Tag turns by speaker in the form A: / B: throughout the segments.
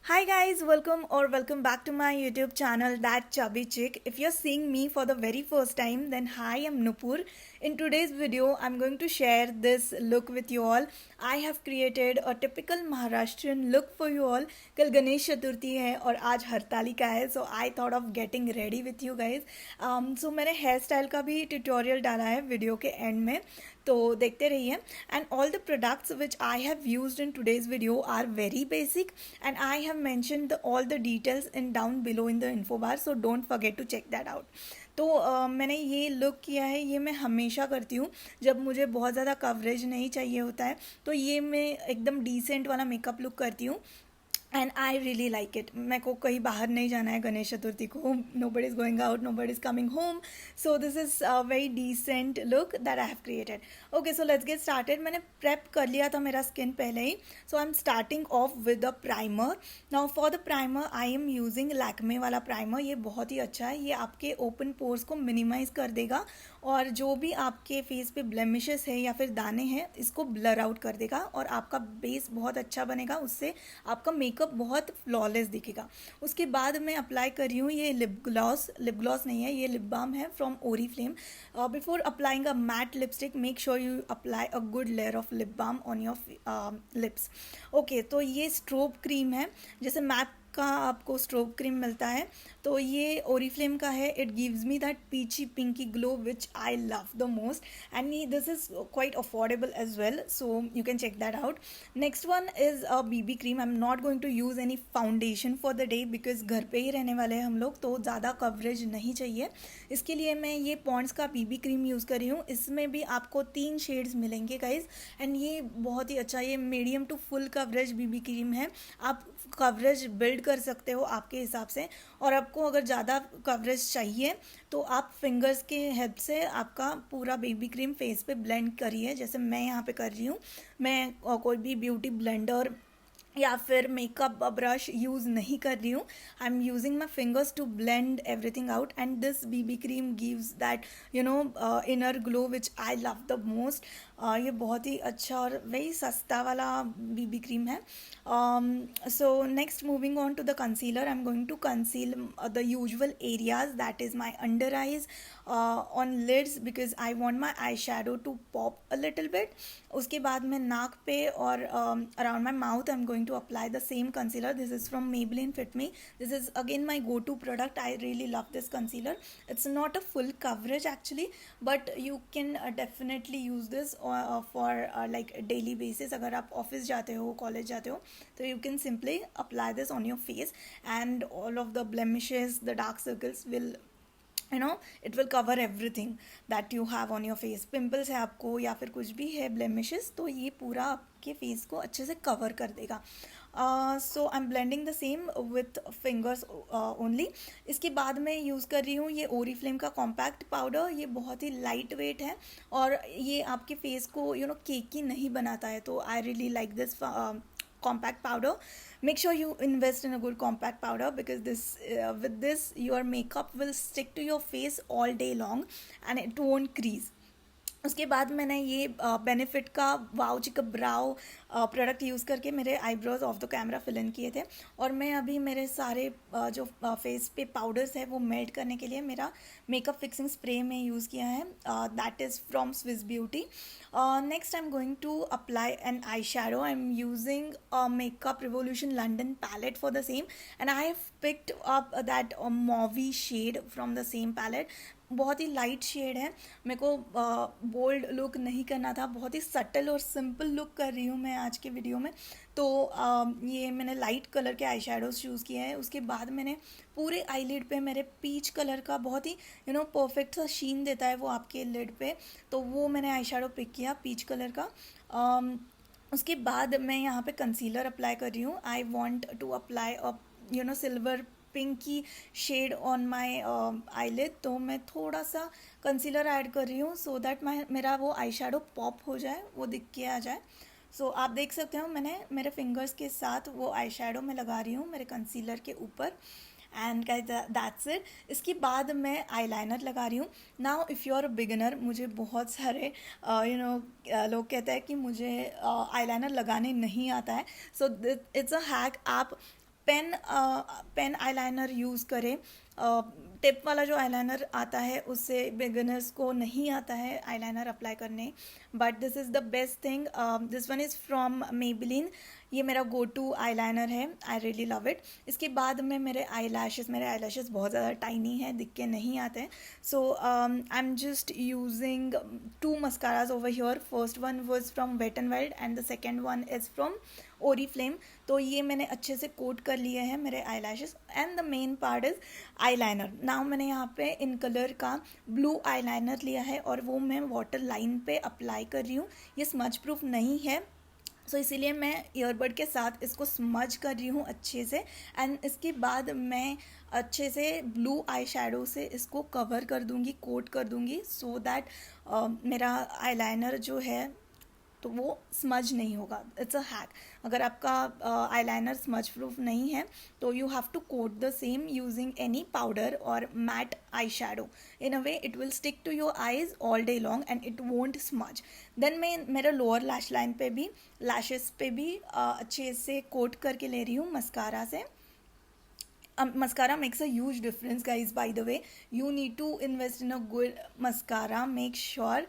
A: Hi guys, welcome back to my YouTube channel That Chubby Chick. If you're seeing me for the very first time, then hi, I'm Nupur. In today's video, I'm going to share this look with you all. I have created a typical Maharashtrian look for you all. कल गणेश चतुर्थी है और आज हरतालिका है, so I thought of getting ready with you guys. So मैंने hair style का भी tutorial डाला है वीडियो के एंड में, तो देखते रहिए. And all the products which I have used in today's video are very basic and I have mentioned all the details in down below in the info bar, so don't forget to check that out. तो मैंने ये look किया है, ये मैं हमेशा करती हूँ जब मुझे बहुत ज़्यादा कवरेज नहीं चाहिए होता है, तो ये मैं एकदम डिसेंट वाला मेकअप लुक करती हूँ. And I really like it. मेरे को कहीं बाहर नहीं जाना है गणेश चतुर्थी को. Nobody is going out, nobody is coming home, so this is a very decent look that I have created. Okay, so let's get started. मैंने prep कर लिया था मेरा स्किन पहले ही, so I am starting off with a primer. Now for the primer I am using Lakme वाला primer. ये बहुत ही अच्छा है, ये आपके ओपन पोर्स को मिनिमाइज कर देगा और जो भी आपके फेस पे ब्लेमिशेस है या फिर दाने हैं इसको ब्लर आउट कर देगा और आपका बेस बहुत अच्छा बनेगा. उससे आपका मेकअप बहुत फ्लॉलेस दिखेगा. उसके बाद मैं अप्लाई कर रही हूँ ये लिप ग्लॉस नहीं है, ये लिप बाम है from Oriflame. Before applying a matte lipstick make sure you apply a good layer of lip balm on your lips. Okay, तो ये स्ट्रोब क्रीम है, जैसे मैक का आपको स्ट्रोब क्रीम मिलता है, तो ये ओरीफ्लेम का है. It gives me that peachy pinky glow which I love the most and this is quite affordable as well, so you can check that out. Next one is a BB cream. I am not going to use any foundation for the day because घर पे ही रहने वाले हैं हम लोग, तो ज़्यादा coverage नहीं चाहिए. इसके लिए मैं ये पॉन्ड्स का बीबी क्रीम यूज़ कर रही हूँ. इसमें भी आपको 3 शेड्स मिलेंगे गाइज एंड ये बहुत ही अच्छा, ये medium to full coverage BB cream है. आप कवरेज बिल्ड कर सकते हो आपके हिसाब से, और आपको अगर ज़्यादा कवरेज चाहिए तो आप फिंगर्स के हेल्प से आपका पूरा बेबी क्रीम फेस पे ब्लेंड करिए, जैसे मैं यहाँ पे कर रही हूँ. मैं कोई भी ब्यूटी ब्लेंडर या फिर मेकअप ब्रश यूज़ नहीं कर रही हूँ. I am using my fingers to blend everything out and this BB cream gives that inner glow which I love the most. ये बहुत ही अच्छा और वेरी सस्ता वाला बीबी क्रीम है. So next moving on to the concealer. I am going to conceal the usual areas, that is my under eyes, on lids because I want my eye shadow to pop a little bit. उसके बाद मैं नाक पे और around my mouth I am going to apply the same concealer. This is from Maybelline Fit Me. This is again my go-to product. I really love this concealer. It's not a full coverage actually, but you can definitely use this for like daily basis. अगर आप office जाते हो, college जाते हो, तो you can simply apply this on your face and all of the blemishes, the dark circles will it will cover everything that you have on your face. Pimples है आपको या फिर कुछ भी है ब्लेमिशेस, तो ये पूरा आपके फेस को अच्छे से कवर कर देगा. So I am blending the same with fingers only. इसके बाद मैं यूज़ कर रही हूँ ये ओरीफ्लेम का कॉम्पैक्ट पाउडर. ये बहुत ही लाइट वेट है और ये आपके फेस को केकी नहीं बनाता है, तो I really like this compact powder. Make sure you invest in a good compact powder because with this your makeup will stick to your face all day long and it won't crease. उसके बाद मैंने ये benefit का wow चिक ब्राउ product use करके मेरे eyebrows off the camera fill in किए थे, और मैं अभी मेरे सारे जो फेस पे पाउडर्स है वो मेल्ट करने के लिए मेरा मेकअप फिक्सिंग स्प्रे में यूज़ किया है, that is from Swiss Beauty. Next I am going to apply an eye shadow. I am using Makeup Revolution London palette for the same and I have picked up that mauve shade from the same palette. बहुत ही light shade है, मेरे को bold look नहीं करना था, बहुत ही subtle और सिंपल लुक कर रही हूँ मैं आज के वीडियो में, तो ये मैंने लाइट कलर के आई शेडोज चूज़ किए हैं. उसके बाद मैंने पूरे आई लिड पे मेरे पीच कलर का बहुत ही परफेक्ट सा शीन देता है वो आपके लिड पे, तो वो मैंने आई शेडो पिक किया पीच कलर का. उसके बाद मैं यहाँ पे कंसीलर अप्लाई कर रही हूँ. I want to apply silver pinky shade on my eyelid, तो मैं थोड़ा सा कंसीलर ऐड कर रही हूँ सो दैट मेरा वो आई शेडो पॉप हो जाए, वो दिख के आ जाए. सो आप देख सकते हो मैंने मेरे फिंगर्स के साथ वो आई शेडो मैं लगा रही हूँ मेरे कंसीलर के ऊपर. And that's it. इसके बाद मैं आईलाइनर लगा रही हूँ. Now if you are a beginner, मुझे बहुत सारे लोग कहते हैं कि मुझे आईलाइनर लगाने नहीं आता है, सो इट्स अ हैक. आप पेन आईलाइनर यूज़ करें। टिप वाला जो आईलाइनर आता है उससे बिगिनर्स को नहीं आता है आईलाइनर अप्लाई करने, but this is the best thing. This one is from Maybelline. ये मेरा गो टू आईलाइनर है, आई रियली लव इट। इसके बाद में मेरे आईलैशेस बहुत ज़्यादा टाइनी हैं, दिख के नहीं आते हैं। So I am just using two mascaras over here. First one was from Wet and Wild and the second one is from Oriflame. तो ये मैंने अच्छे से कोट कर लिए हैं मेरे eyelashes. And the main part is eyeliner. Now मैंने यहाँ पे इन कलर का ब्लू आईलाइनर लिया है और वो मैं वाटर लाइन पे अप्लाई कर रही हूँ। ये स्मज प्रूफ नहीं है, सो इसीलिए मैं ईयरबड के साथ इसको स्मज कर रही हूँ अच्छे से। एंड इसके बाद मैं अच्छे से ब्लू आई शेडो से इसको कवर कर दूँगी, कोट कर दूँगी, सो दैट मेरा आईलाइनर जो है तो वो स्मज नहीं होगा। It's a hack. अगर आपका आईलाइनर स्मज प्रूफ नहीं है तो you have to coat the same using any powder और matte eye shadow. In a way it will stick to your eyes all day long and it won't smudge. देन मैं मेरा lower lash line पे भी, lashes पे भी अच्छे से कोट करके ले रही हूँ मस्कारा से। Mascara makes a huge difference, guys. By the way, you need to invest in a good mascara. Make sure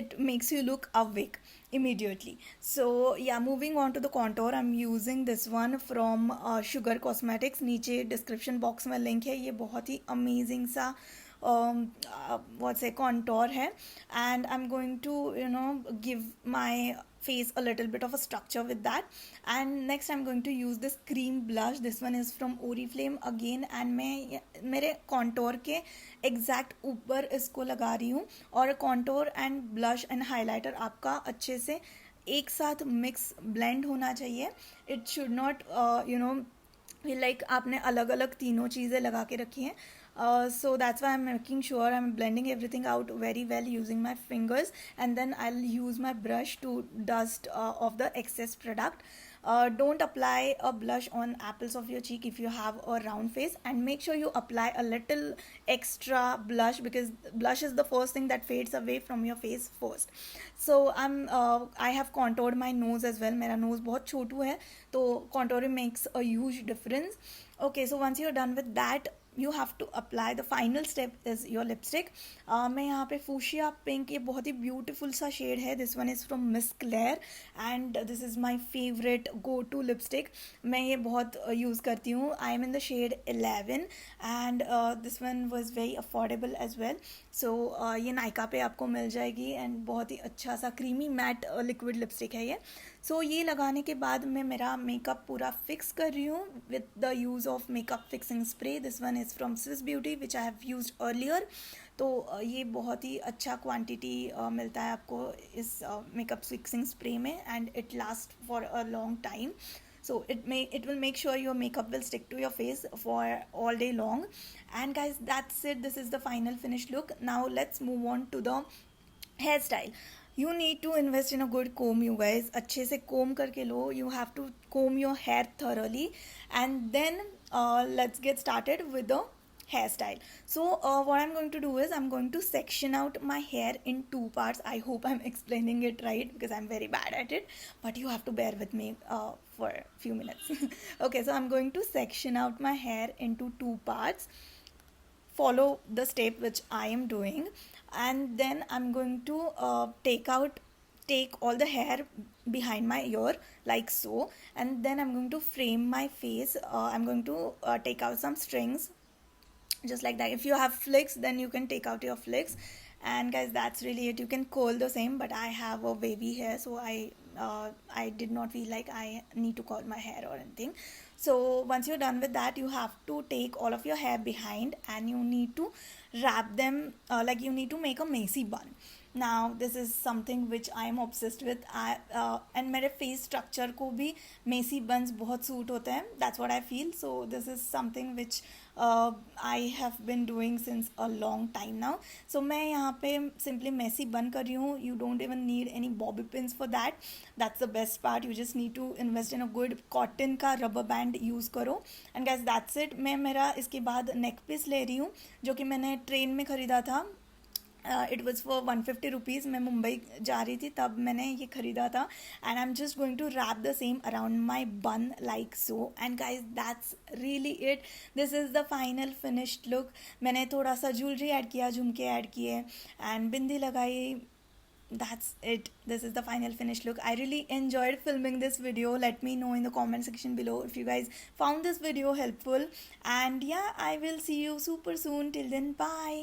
A: it makes you look awake immediately. So yeah, moving on to the contour, I'm using this one from Sugar Cosmetics. नीचे description box में link है। ये बहुत ही amazing सा what's a contour है, and I'm going to give my face a little bit of a structure with that. And next I'm going to use this cream blush. This one is from Oriflame again, and मैं मेरे contour के exact ऊपर इसको लगा रही हूँ। और contour and blush and highlighter आपका अच्छे से एक साथ मिक्स ब्लेंड होना चाहिए। इट शुड नॉट लाइक आपने अलग अलग तीनों चीज़ें लगा के रखी हैं। So that's why I'm making sure I'm blending everything out very well using my fingers, and then I'll use my brush to dust off the excess product. Don't apply a blush on apples of your cheek if you have a round face, and make sure you apply a little extra blush because blush is the first thing that fades away from your face first. So I have contoured my nose as well. मेरा nose बहुत छोटू है, तो contouring makes a huge difference. Okay, so once you're done with that, you have to apply the final step is your lipstick. मैं यहाँ पे fuchsia pink, ये बहुत ही beautiful सा shade है. This one is from Miss Claire and this is my favorite go to lipstick. मैं ये बहुत use करती हूँ. I am in the shade 11 and this one was very affordable as well. So ये नायका पे आपको मिल जाएगी and बहुत ही अच्छा सा creamy matte liquid lipstick है ये. So ये लगाने के बाद मैं मेरा मेकअप पूरा फिक्स कर रही हूँ with the use of makeup fixing spray. This one is from Swiss Beauty which I have used earlier. तो ये बहुत ही अच्छा क्वांटिटी मिलता है आपको इस मेकअप फिक्सिंग स्प्रे में, and it last for a long time. So it will make sure your makeup will stick to your face for all day long. And guys, that's it. This is the final finished look. Now let's move on to the hairstyle. You need to invest in a good comb, you guys. अच्छे से comb करके लो. You have to comb your hair thoroughly, and then let's get started with the hairstyle. So what I'm going to do is I'm going to section out my hair in two parts. I hope I'm explaining it right because I'm very bad at it, but you have to bear with me for a few minutes. Okay, so I'm going to section out my hair into two parts. Follow the step which I am doing, and then I'm going to take all the hair behind my ear like so, and then I'm going to frame my face. I'm going to take out some strings just like that. If you have flicks, then you can take out your flicks. And guys, that's really it. You can curl the same, but I have a wavy hair, so I did not feel like I need to curl my hair or anything. So once you're done with that, you have to take all of your hair behind and you need to wrap them like you need to make a messy bun. Now this is something which I am obsessed with. And मेरे face structure को भी messy buns बहुत suit होते हैं. That's what I feel. So this is something which I have been doing since a long time now. So मैं यहाँ पे simply messy bun कर रही हूँ. You don't even need any bobby pins for that. That's the best part. You just need to invest in a good cotton का rubber band use करो. And guys, that's it. मैं मेरा इसके बाद neck piece ले रही हूँ जो कि मैंने ट्रेन में ख़रीदा था. It was for 150 rupees. मैं मुंबई जा रही थी तब मैंने ये ख़रीदा था. And I am just going to wrap the same around my bun like so. And guys that's really it. This is the final finished look. मैंने थोड़ा सा ज्वेलरी ऐड किया, झुमके ऐड किए एंड बिंदी लगाई. That's it. This is the final finished look. I really enjoyed filming this video. Let me know in the comment section below if you guys found this video helpful. And yeah, I will see you super soon. Till then, bye.